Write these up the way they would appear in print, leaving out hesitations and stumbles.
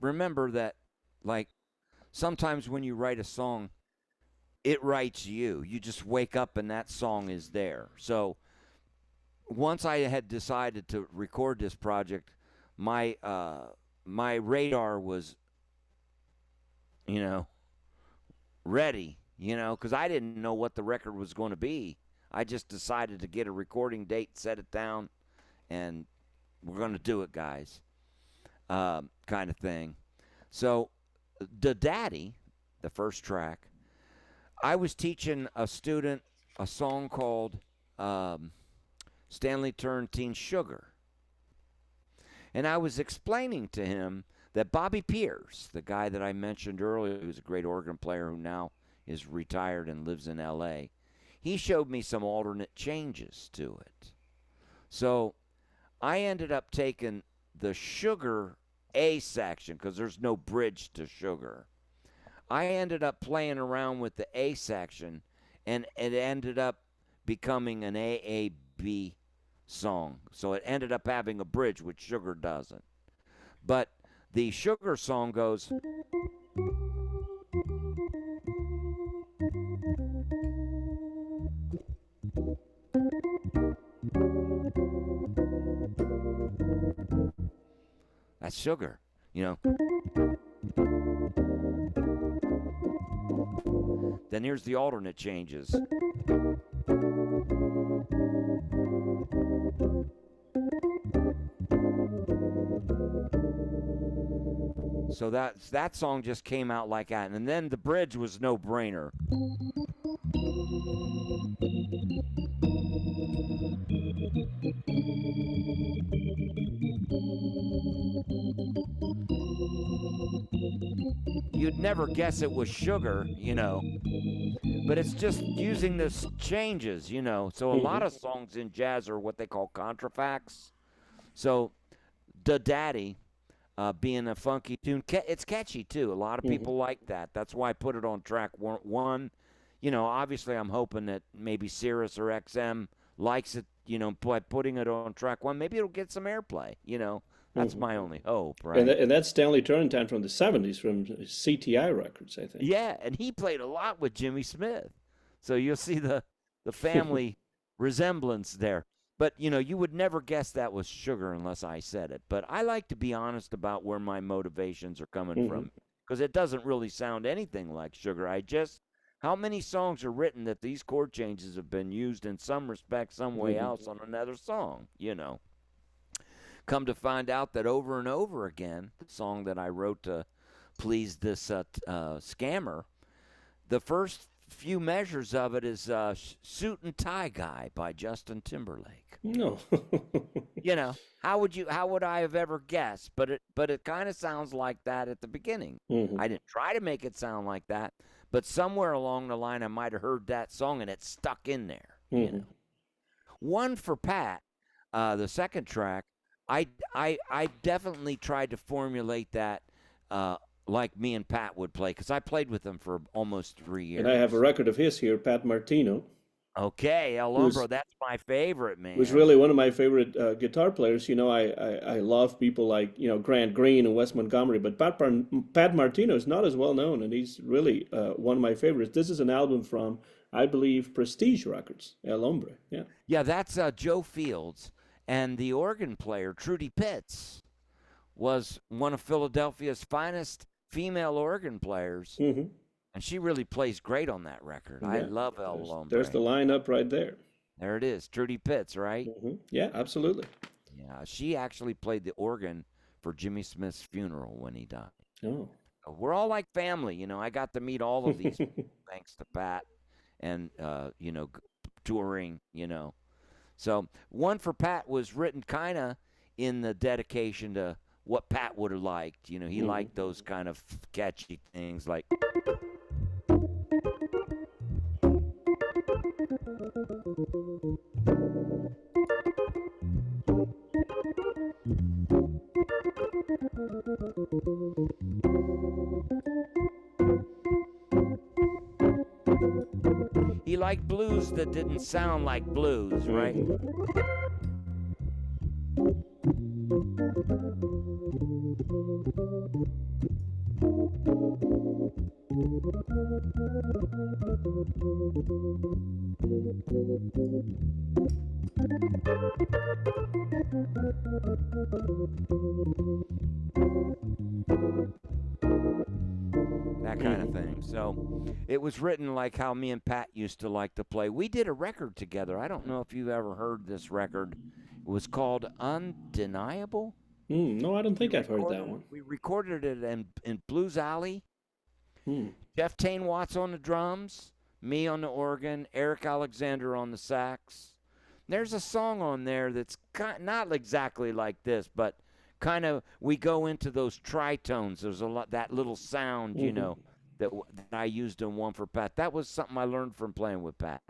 remember that, like, sometimes when you write a song, it writes you. You just wake up and that song is there. So once I had decided to record this project, my radar was, you know, ready, because I didn't know what the record was going to be. I just decided to get a recording date, set it down, and we're going to do it, guys, kind of thing. So, the Daddy, the first track, I was teaching a student a song called Stanley Turrentine's Sugar. And I was explaining to him that Bobby Pierce, the guy that I mentioned earlier, who's a great organ player who now is retired and lives in L.A., he showed me some alternate changes to it. So I ended up taking the Sugar A section, because there's no bridge to Sugar. I ended up playing around with the A section, and it ended up becoming an AAB song. So it ended up having a bridge, which Sugar doesn't. But the Sugar song goes. That's Sugar, Then here's the alternate changes. So that song just came out like that. And then the bridge was no brainer. You'd never guess it was Sugar, but it's just using the changes, So a lot of songs in jazz are what they call contrafacts. So the Daddy, being a funky tune, it's catchy too. A lot of people like that. That's why I put it on track one. Obviously I'm hoping that maybe Sirius or XM likes it, by putting it on track one. Maybe it'll get some airplay, That's my only hope, right? And that's Stanley Turrentine from the 70s, from CTI Records, I think. Yeah, and he played a lot with Jimmy Smith. So you'll see the family resemblance there. But, you would never guess that was Sugar unless I said it. But I like to be honest about where my motivations are coming from, because it doesn't really sound anything like Sugar. How many songs are written that these chord changes have been used in some respect, some way else on another song, Come to find out that over and over again, the song that I wrote to please this scammer, the first few measures of it is Suit and Tie Guy by Justin Timberlake. No. How would I have ever guessed? But it kind of sounds like that at the beginning. I didn't try to make it sound like that, but somewhere along the line I might have heard that song and it stuck in there. One for Pat, the second track, I definitely tried to formulate that like me and Pat would play, because I played with him for almost 3 years. And I have a record of his here, Pat Martino. Okay, El Hombro, that's my favorite, man. Who's really one of my favorite guitar players. I love people like, Grant Green and Wes Montgomery, but Pat Martino is not as well known, and he's really one of my favorites. This is an album from, I believe, Prestige Records, El Hombre. Yeah. Yeah, that's Joe Fields. And the organ player, Trudy Pitts, was one of Philadelphia's finest female organ players. And she really plays great on that record. Yeah. I love El Hombre. There's the lineup right there. There it is, Trudy Pitts, right? Yeah, absolutely. Yeah, she actually played the organ for Jimmy Smith's funeral when he died. Oh. We're all like family, I got to meet all of these people thanks to Pat and, touring, So One for Pat was written kind of in the dedication to what Pat would have liked. He liked those kind of catchy things like. He liked blues that didn't sound like blues, right? That kind of thing. So it was written like how me and Pat used to like to play. We did a record together. I don't know if you've ever heard this record. It was called Undeniable. No, I don't think I've heard that one. We recorded it in Blues Alley. Hmm. Jeff Tane Watts on the drums, me on the organ, Eric Alexander on the sax. There's a song on there that's not exactly like this, but kind of we go into those tritones. There's a lot that little sound, that I used in one for Pat. That was something I learned from playing with Pat.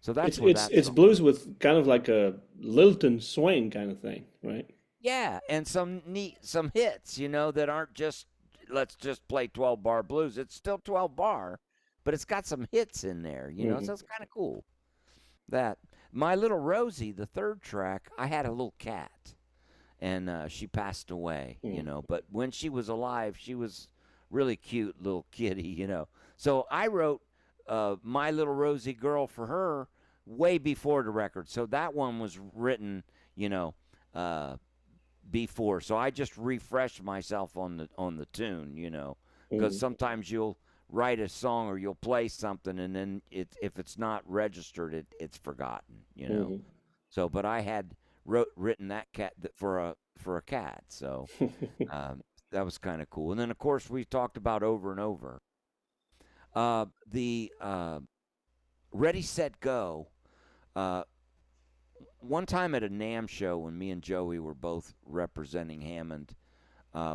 So It's that's where it's that it's song. blues with kind of like a Lilton swing kind of thing, right? Yeah, and some hits, that aren't just let's just play 12 bar blues. It's still 12 bar, but it's got some hits in there. Hmm. So it's kind of cool. That My Little Rosie, the third track, I had a little cat, and she passed away. But when she was alive, she was really cute little kitty. So I wrote My Little Rosie Girl for her way before the record. So that one was written, you know, uh, before. So I just refreshed myself on the tune. Because Hmm. sometimes you'll write a song or you'll play something and then if it's not registered, it's forgotten. Hmm. So, but I had written that cat for a cat. So um, that was kind of cool. And then of course we talked about Over and Over. The Ready Set Go. Uh, One time at a NAMM show when me and Joey were both representing Hammond,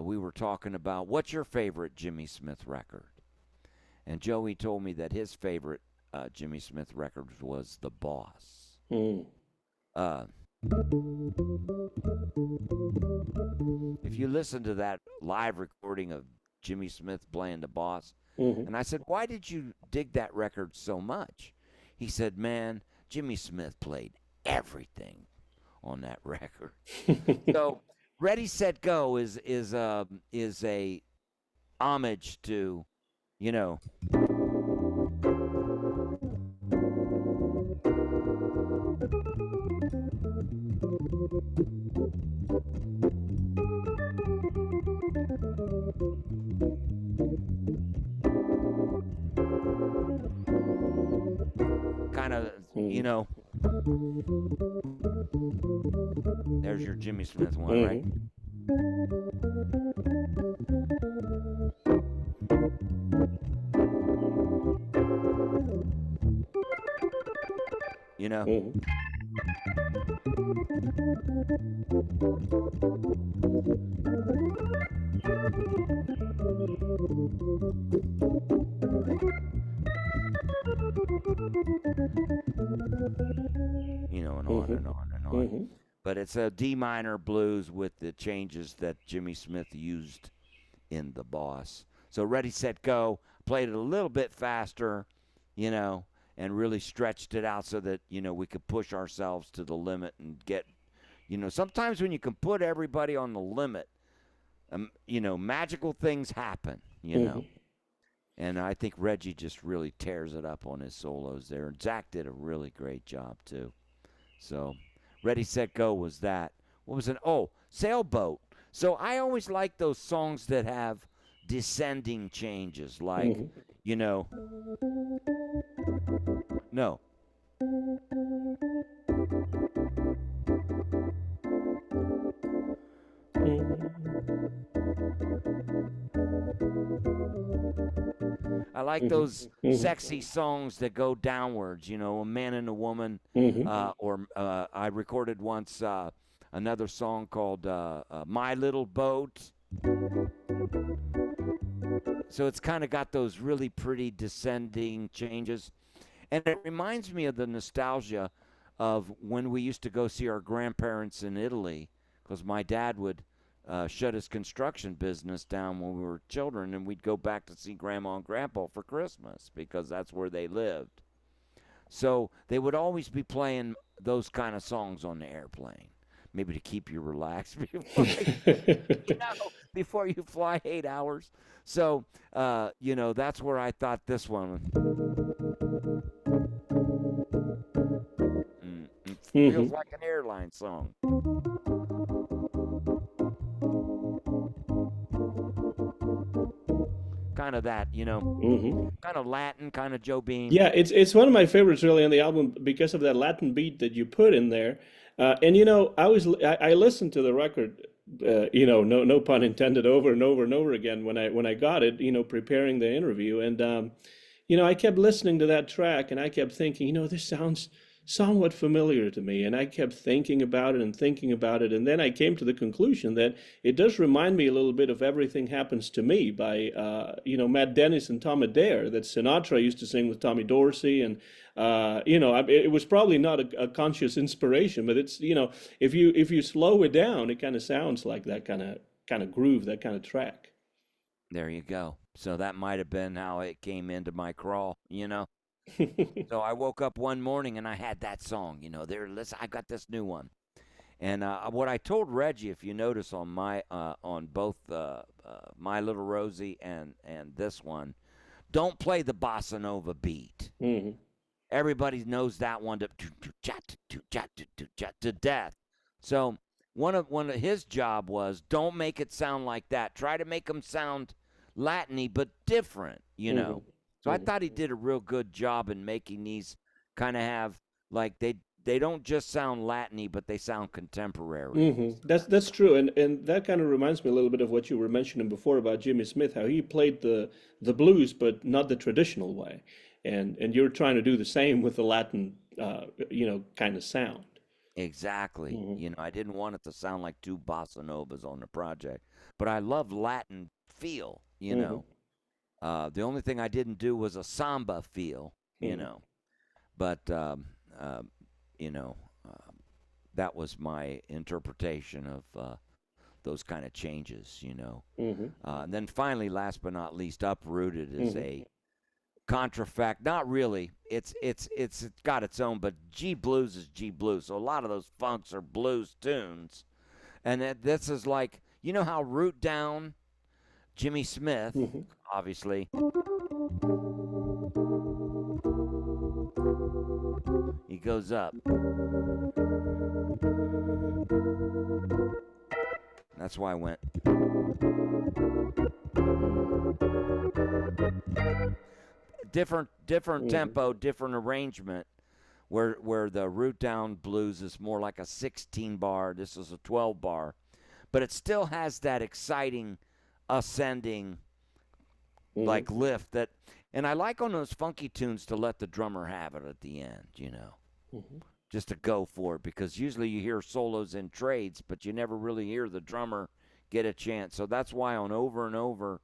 we were talking about what's your favorite Jimmy Smith record, and Joey told me that his favorite Jimmy Smith record was The Boss. Hmm. Uh, if you listen to that live recording of Jimmy Smith playing The Boss, Hmm. and I said, why did you dig that record so much? He said, man, Jimmy Smith played everything on that record. So Ready Set Go is a homage to, you know, kind of, Hmm. there's your Jimmy Smith one, right? Hmm. You know, Hmm. and on Hmm. and on and on. Hmm. But it's a D minor blues with the changes that Jimmy Smith used in The Boss. So Ready Set Go played it a little bit faster, you know, and really stretched it out so that we could push ourselves to the limit and get. Sometimes when you can put everybody on the limit, magical things happen. Hmm. And I think Reggie just really tears it up on his solos there. And Zach did a really great job too. So, Ready Set Go was that. What was it? Oh, Sailboat. So I always like those songs that have descending changes, like, Hmm. you know, no, I like those Hmm. sexy songs that go downwards, a man and a woman. Hmm. Or I recorded once another song called My Little Boat. So it's kind of got those really pretty descending changes. And it reminds me of the nostalgia of when we used to go see our grandparents in Italy, because my dad would shut his construction business down when we were children, and we'd go back to see Grandma and Grandpa for Christmas because that's where they lived. So they would always be playing those kind of songs on the airplane. maybe to keep you relaxed before before you fly 8 hours. So, that's where I thought this one feels Hmm. like an airline song. Kind of that, Hmm. kind of Latin, kind of Joe Beam. Yeah, it's one of my favorites really on the album because of that Latin beat that you put in there. And I listened to the record, no pun intended, over and over and over again when I got it, preparing the interview, and I kept listening to that track, and I kept thinking, this sounds somewhat familiar to me, and I kept thinking about it and thinking about it, and then I came to the conclusion that it does remind me a little bit of "Everything Happens to Me" by Matt Dennis and Tom Adair that Sinatra used to sing with Tommy Dorsey, and it was probably not a conscious inspiration, but it's if you slow it down, it kind of sounds like that kind of groove, that kind of track. There you go. So that might have been how it came into my crawl. So I woke up one morning and I had that song. There, listen, I got this new one. And what I told Reggie, if you notice on both My Little Rosie and this one, don't play the bossa nova beat. Hmm. Everybody knows that one to death. So one of his job was don't make it sound like that. Try to make them sound Latiny but different. Hmm. So I thought he did a real good job in making these kind of have like they don't just sound Latiny but they sound contemporary. That's true, and that kind of reminds me a little bit of what you were mentioning before about Jimmy Smith, how he played the blues, but not the traditional way, and you're trying to do the same with the Latin, kind of sound. Exactly. Hmm. I didn't want it to sound like two bossa novas on the project, but I love Latin feel. Hmm. The only thing I didn't do was a samba feel. You Hmm. know, but you know, uh, that was my interpretation of those kind of changes. Hmm. And then finally, last but not least, Uprooted is Hmm. a contrafact. Not really. It's got its own, but G blues is G blues. So a lot of those funks are blues tunes, and this is like how Root Down, Jimmy Smith, Hmm. obviously, he goes up. That's why I went different Hmm. tempo, different arrangement. Where the Root Down blues is more like a 16 bar. This is a 12 bar, but it still has that exciting ascending Hmm. like lift that. And I like on those funky tunes to let the drummer have it at the end. Hmm. Just to go for it because usually you hear solos in trades, but you never really hear the drummer get a chance. So that's why on Over and Over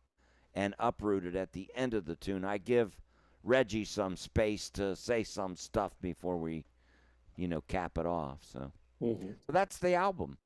and Uprooted at the end of the tune, I give Reggie some space to say some stuff before we cap it off. So Hmm. that's the album.